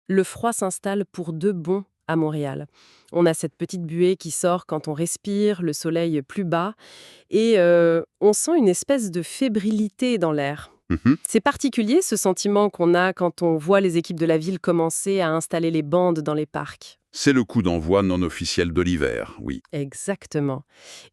Le froid s'installe pour de bon à Montréal. On a cette petite buée qui sort quand on respire, le soleil plus bas, et on sent une espèce de fébrilité dans l'air. Mhm. C'est particulier ce sentiment qu'on a quand on voit les équipes de la ville commencer à installer les bandes dans les parcs. C'est le coup d'envoi non officiel de l'hiver, oui. Exactement.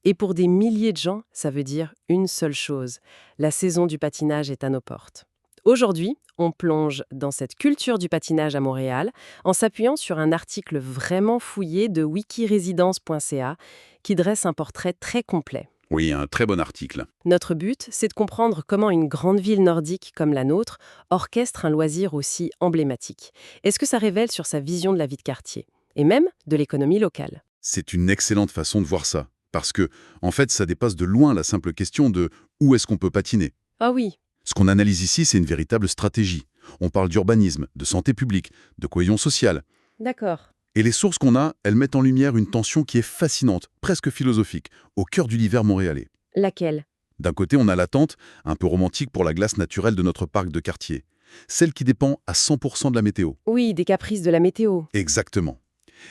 Et pour des milliers de gens, ça veut dire une seule chose. La saison du patinage est à nos portes. Aujourd'hui, on plonge dans cette culture du patinage à Montréal en s'appuyant sur un article vraiment fouillé de wikiresidence.ca qui dresse un portrait très complet. Oui, un très bon article. Notre but, c'est de comprendre comment une grande ville nordique comme la nôtre orchestre un loisir aussi emblématique. Et ce que ça révèle sur sa vision de la vie de quartier, et même de l'économie locale. C'est une excellente façon de voir ça. Parce que, en fait, ça dépasse de loin la simple question de où est-ce qu'on peut patiner. Ah oui, Ce qu'on analyse ici, c'est une véritable stratégie. On parle d'urbanisme, de santé publique, de cohésion sociale. d'accord. Et les sources qu'on a, elles mettent en lumière une tension qui est fascinante, presque philosophique, au cœur du l'hiver montréalais. Laquelle? D'un côté, on a l'attente, un peu romantique pour la glace naturelle de notre parc de quartier. Celle qui dépend à 100% de la météo. Oui, des caprices de la météo. Exactement.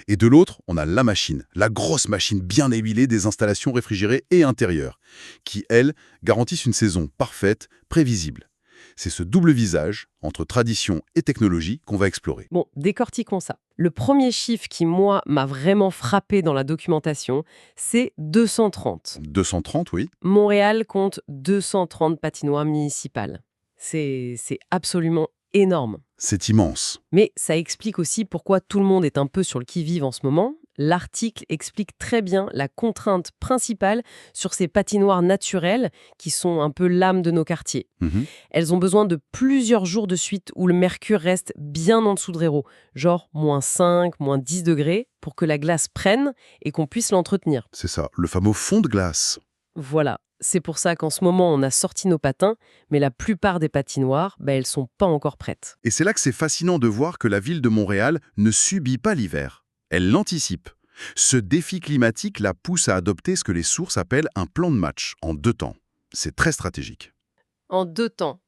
Et de l'autre, on a la machine, la grosse machine bien huilée des installations réfrigérées et intérieures, qui, elles, garantissent une saison parfaite, prévisible. C'est ce double visage, entre tradition et technologie, qu'on va explorer. Bon, décortiquons ça. Le premier chiffre qui, moi, m'a vraiment frappé dans la documentation, c'est 230. 230, oui. Montréal compte 230 patinoires municipales. C'est absolument énorme. C'est immense. Mais ça explique aussi pourquoi tout le monde est un peu sur le qui-vive en ce moment. L'article explique très bien la contrainte principale sur ces patinoires naturelles qui sont un peu l'âme de nos quartiers. Mhm. Elles ont besoin de plusieurs jours de suite où le mercure reste bien en dessous de zéro, genre -5, -10 degrés, pour que la glace prenne et qu'on puisse l'entretenir. C'est ça, le fameux fond de glace. Voilà, c'est pour ça qu'en ce moment on a sorti nos patins, mais la plupart des patinoires, elles sont pas encore prêtes. Et c'est là que c'est fascinant de voir que la ville de Montréal ne subit pas l'hiver. Elle l'anticipe. Ce défi climatique la pousse à adopter ce que les sources appellent un plan de match en 2 temps. C'est très stratégique. En 2 temps,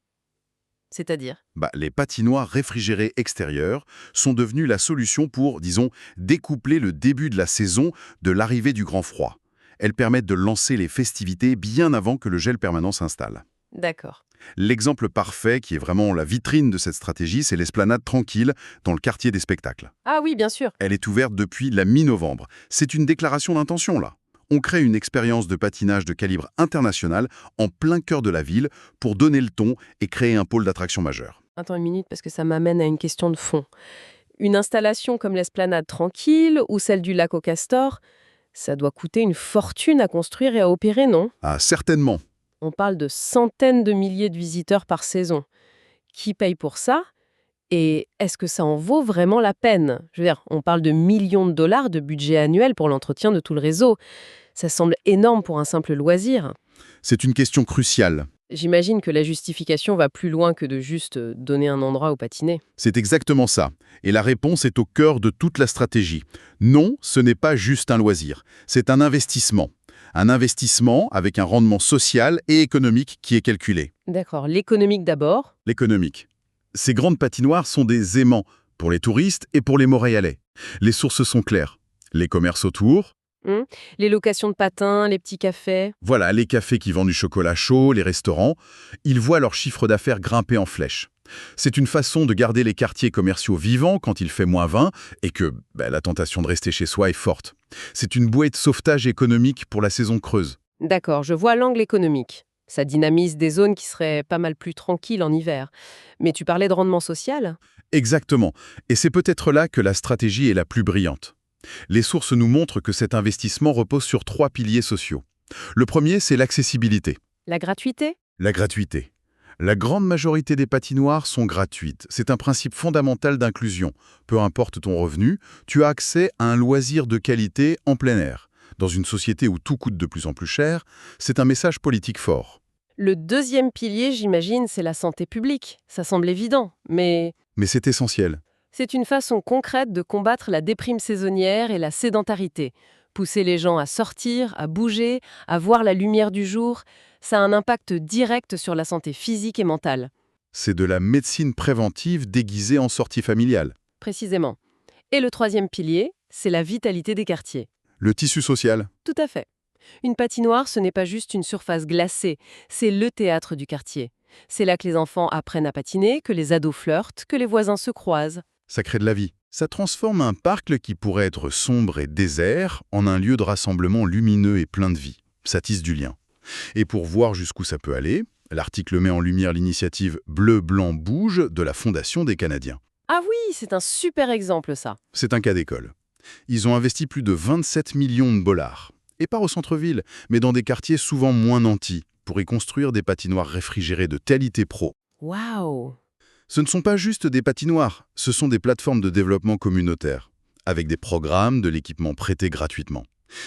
c'est-à-dire? Les patinoires réfrigérées extérieures sont devenues la solution pour, disons, découpler le début de la saison de l'arrivée du grand froid. Elles permettent de lancer les festivités bien avant que le gel permanent s'installe. D'accord. L'exemple parfait, qui est vraiment la vitrine de cette stratégie, c'est l'Esplanade Tranquille, dans le quartier des spectacles. Ah oui, bien sûr. Elle est ouverte depuis la mi-novembre. C'est une déclaration d'intention, là. On crée une expérience de patinage de calibre international en plein cœur de la ville pour donner le ton et créer un pôle d'attraction majeur. Attends une minute parce que ça m'amène à une question de fond. Une installation comme l'Esplanade Tranquille ou celle du lac au Castor, ça doit coûter une fortune à construire et à opérer, non? Ah, certainement. On parle de centaines de milliers de visiteurs par saison. Qui paye pour ça? Et est-ce que ça en vaut vraiment la peine? Je veux dire, on parle de millions de dollars de budget annuel pour l'entretien de tout le réseau. Ça semble énorme pour un simple loisir. C'est une question cruciale. J'imagine que la justification va plus loin que de juste donner un endroit où patiner. C'est exactement ça. Et la réponse est au cœur de toute la stratégie. Non, ce n'est pas juste un loisir. C'est un investissement. Un investissement avec un rendement social et économique qui est calculé. D'accord, l'économique d'abord. L'économique. Ces grandes patinoires sont des aimants pour les touristes et pour les Montréalais. Les sources sont claires. Les commerces autour, Les locations de patins, les petits cafés. voilà, les cafés qui vendent du chocolat chaud, les restaurants, ils voient leur chiffre d'affaires grimper en flèche. C'est une façon de garder les quartiers commerciaux vivants quand il fait -20 et que la tentation de rester chez soi est forte. C'est une bouée de sauvetage économique pour la saison creuse. D'accord, je vois l'angle économique. Ça dynamise des zones qui seraient pas mal plus tranquilles en hiver. Mais tu parlais de rendement social? Exactement. Et c'est peut-être là que la stratégie est la plus brillante. Les sources nous montrent que cet investissement repose sur 3 piliers sociaux. Le premier, c'est l'accessibilité. La gratuité? La gratuité. La grande majorité des patinoires sont gratuites. C'est un principe fondamental d'inclusion. Peu importe ton revenu, tu as accès à un loisir de qualité en plein air. Dans une société où tout coûte de plus en plus cher, c'est un message politique fort. Le deuxième pilier, j'imagine, c'est la santé publique. Ça semble évident, mais Mais c'est essentiel. c'est une façon concrète de combattre la déprime saisonnière et la sédentarité. Pousser les gens à sortir, à bouger, à voir la lumière du jour, ça a un impact direct sur la santé physique et mentale. C'est de la médecine préventive déguisée en sortie familiale. précisément. Et le troisième pilier, c'est la vitalité des quartiers. Le tissu social. Tout à fait. Une patinoire, ce n'est pas juste une surface glacée, c'est le théâtre du quartier. C'est là que les enfants apprennent à patiner, que les ados flirtent, que les voisins se croisent. Ça crée de la vie. Ça transforme un parc qui pourrait être sombre et désert en un lieu de rassemblement lumineux et plein de vie. Ça tisse du lien. Et pour voir jusqu'où ça peut aller, l'article met en lumière l'initiative Bleu, Blanc, Bouge de la Fondation des Canadiens. Ah oui, c'est un super exemple ça. C'est un cas d'école. Ils ont investi plus de 27 millions de dollars. Et pas au centre-ville, mais dans des quartiers souvent moins nantis, pour y construire des patinoires réfrigérées de qualité pro. Waouh! Ce ne sont pas juste des patinoires, ce sont des plateformes de développement communautaire, avec des programmes, de l'équipement prêté gratuitement.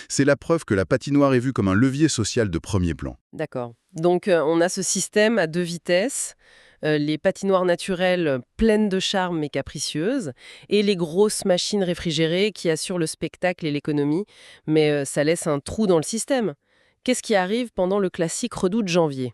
C'est la preuve que la patinoire est vue comme un levier social de premier plan. D'accord. Donc on a ce système à deux vitesses, les patinoires naturelles pleines de charme mais capricieuses, et les grosses machines réfrigérées qui assurent le spectacle et l'économie, mais ça laisse un trou dans le système. Qu'est-ce qui arrive pendant le classique redout de janvier?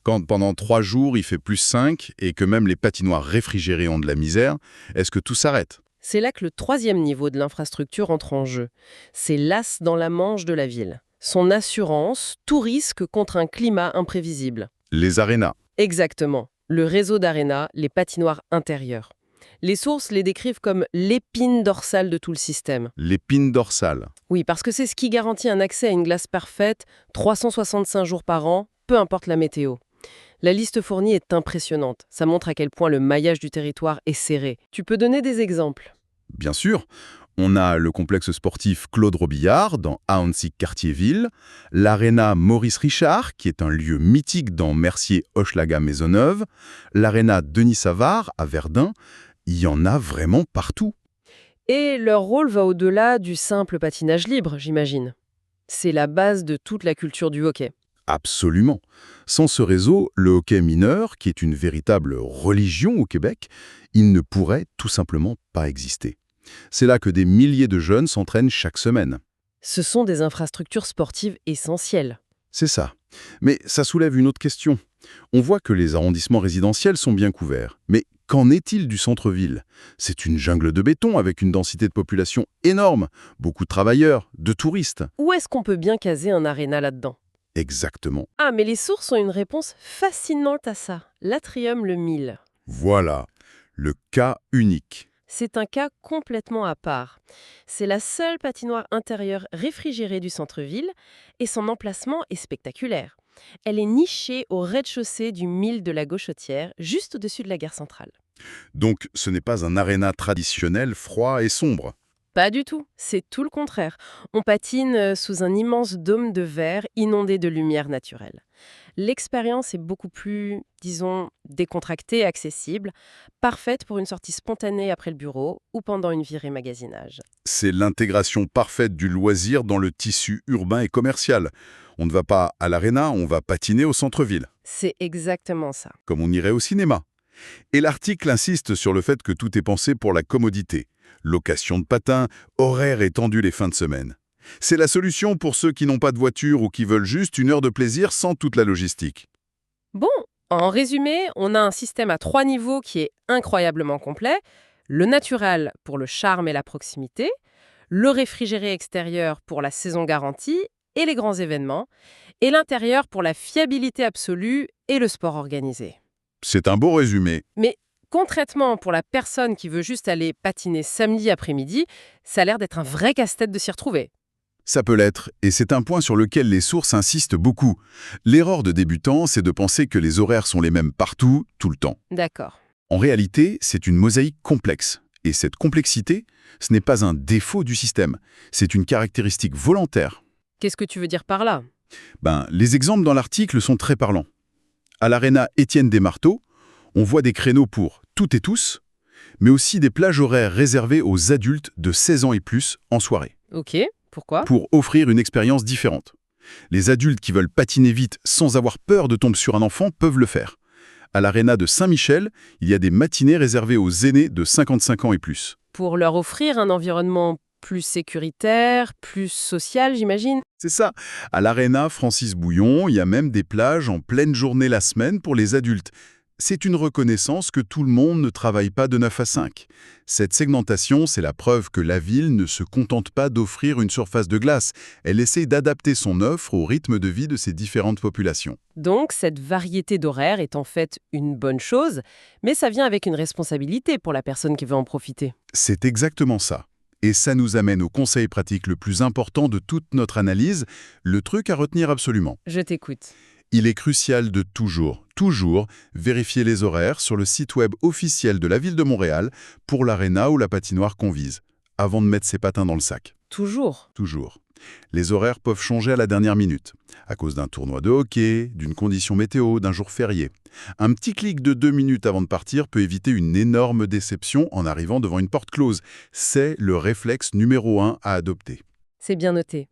Quand pendant 3 jours il fait plus 5 et que même les patinoires réfrigérées ont de la misère, est-ce que tout s'arrête? C'est là que le troisième niveau de l'infrastructure entre en jeu. C'est l'as dans la manche de la ville. Son assurance, tout risque contre un climat imprévisible. Les arénas. Exactement. Le réseau d'arénas, les patinoires intérieures. Les sources les décrivent comme l'épine dorsale de tout le système. L'épine dorsale. Oui, parce que c'est ce qui garantit un accès à une glace parfaite 365 jours par an, peu importe la météo. La liste fournie est impressionnante. Ça montre à quel point le maillage du territoire est serré. Tu peux donner des exemples? Bien sûr, on a le complexe sportif Claude Robillard dans Ahuntsic-Cartierville, l'aréna Maurice Richard, qui est un lieu mythique dans Mercier-Hochelaga-Maisonneuve, l'aréna Denis Savard à Verdun. Il y en a vraiment partout. Et leur rôle va au-delà du simple patinage libre, j'imagine. C'est la base de toute la culture du hockey. Absolument. Sans ce réseau, le hockey mineur, qui est une véritable religion au Québec, il ne pourrait tout simplement pas exister. C'est là que des milliers de jeunes s'entraînent chaque semaine. Ce sont des infrastructures sportives essentielles. C'est ça. Mais ça soulève une autre question. On voit que les arrondissements résidentiels sont bien couverts. Mais qu'en est-il du centre-ville? C'est une jungle de béton avec une densité de population énorme, beaucoup de travailleurs, de touristes. Où est-ce qu'on peut bien caser un aréna là-dedans? Exactement. Ah, mais les sources ont une réponse fascinante à ça. L'Atrium Le 1000. Voilà, le cas unique. C'est un cas complètement à part. C'est la seule patinoire intérieure réfrigérée du centre-ville et son emplacement est spectaculaire. Elle est nichée au rez-de-chaussée du 1000 de la Gauchetière, juste au-dessus de la gare centrale. Donc ce n'est pas un aréna traditionnel froid et sombre. Pas du tout, c'est tout le contraire. On patine sous un immense dôme de verre inondé de lumière naturelle. L'expérience est beaucoup plus, disons, décontractée et accessible, parfaite pour une sortie spontanée après le bureau ou pendant une virée magasinage. C'est l'intégration parfaite du loisir dans le tissu urbain et commercial. On ne va pas à l'aréna, on va patiner au centre-ville, C'est exactement ça. comme on irait au cinéma. Et l'article insiste sur le fait que tout est pensé pour la commodité. Location de patins, horaires étendus les fins de semaine. C'est la solution pour ceux qui n'ont pas de voiture ou qui veulent juste une heure de plaisir sans toute la logistique. Bon, en résumé, on a un système à 3 niveaux qui est incroyablement complet. Le naturel pour le charme et la proximité, le réfrigéré extérieur pour la saison garantie et les grands événements, et l'intérieur pour la fiabilité absolue et le sport organisé. C'est un beau résumé. Mais concrètement, pour la personne qui veut juste aller patiner samedi après-midi, ça a l'air d'être un vrai casse-tête de s'y retrouver. Ça peut l'être, et c'est un point sur lequel les sources insistent beaucoup. L'erreur de débutant, c'est de penser que les horaires sont les mêmes partout, tout le temps. D'accord. En réalité, c'est une mosaïque complexe. Et cette complexité, ce n'est pas un défaut du système, c'est une caractéristique volontaire. Qu'est-ce que tu veux dire par là? Les exemples dans l'article sont très parlants. À l'aréna Étienne Desmarteaux, on voit des créneaux pour toutes et tous, mais aussi des plages horaires réservées aux adultes de 16 ans et plus en soirée, Ok, pourquoi? pour offrir une expérience différente. Les adultes qui veulent patiner vite sans avoir peur de tomber sur un enfant peuvent le faire. À l'aréna de Saint-Michel, il y a des matinées réservées aux aînés de 55 ans et plus. Pour leur offrir un environnement plus sécuritaire, plus social, j'imagine? C'est ça. À l'aréna Francis Bouillon, il y a même des plages en pleine journée la semaine pour les adultes. C'est une reconnaissance que tout le monde ne travaille pas de 9 à 5. Cette segmentation, c'est la preuve que la ville ne se contente pas d'offrir une surface de glace. Elle essaie d'adapter son offre au rythme de vie de ses différentes populations. Donc, cette variété d'horaires est en fait une bonne chose, mais ça vient avec une responsabilité pour la personne qui veut en profiter. C'est exactement ça. Et ça nous amène au conseil pratique le plus important de toute notre analyse, le truc à retenir absolument. Je t'écoute. Il est crucial de toujours vérifier les horaires sur le site web officiel de la Ville de Montréal pour l'aréna ou la patinoire qu'on vise, avant de mettre ses patins dans le sac. Toujours. Toujours. Les horaires peuvent changer à la dernière minute, à cause d'un tournoi de hockey, d'une condition météo, d'un jour férié. Un petit clic de 2 minutes avant de partir peut éviter une énorme déception en arrivant devant une porte close. C'est le réflexe numéro 1 à adopter. C'est bien noté.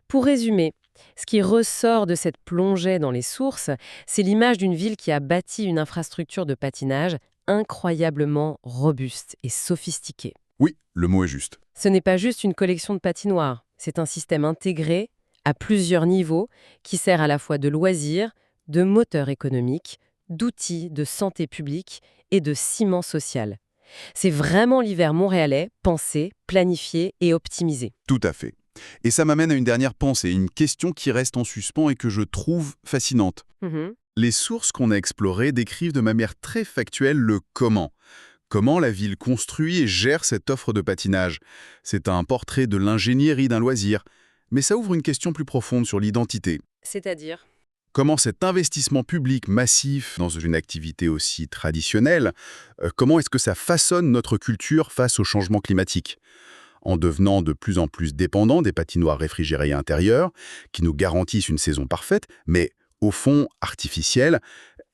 Pour résumer, ce qui ressort de cette plongée dans les sources, c'est l'image d'une ville qui a bâti une infrastructure de patinage incroyablement robuste et sophistiquée. Oui, le mot est juste. Ce n'est pas juste une collection de patinoires, c'est un système intégré à plusieurs niveaux qui sert à la fois de loisirs, de moteur économique, d'outils de santé publique et de ciment social. C'est vraiment l'hiver montréalais, pensé, planifié et optimisé. Tout à fait. Et ça m'amène à une dernière pensée, une question qui reste en suspens et que je trouve fascinante. Mhm. Les sources qu'on a explorées décrivent de manière très factuelle le comment. Comment la ville construit et gère cette offre de patinage. C'est un portrait de l'ingénierie d'un loisir. Mais ça ouvre une question plus profonde sur l'identité. C'est-à-dire? Comment cet investissement public massif dans une activité aussi traditionnelle, comment est-ce que ça façonne notre culture face au changement climatique ? En devenant de plus en plus dépendants des patinoires réfrigérées intérieures, qui nous garantissent une saison parfaite, mais au fond artificielle,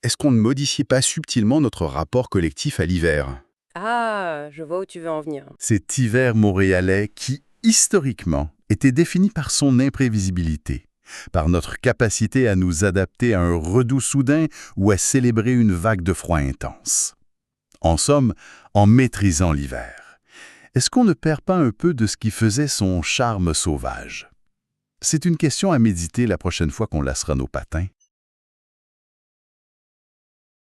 est-ce qu'on ne modifie pas subtilement notre rapport collectif à l'hiver ? Ah, je vois où tu veux en venir. Cet hiver montréalais qui, historiquement, était défini par son imprévisibilité, par notre capacité à nous adapter à un redout soudain ou à célébrer une vague de froid intense. En somme, en maîtrisant l'hiver, est-ce qu'on ne perd pas un peu de ce qui faisait son charme sauvage? C'est une question à méditer la prochaine fois qu'on lassera nos patins.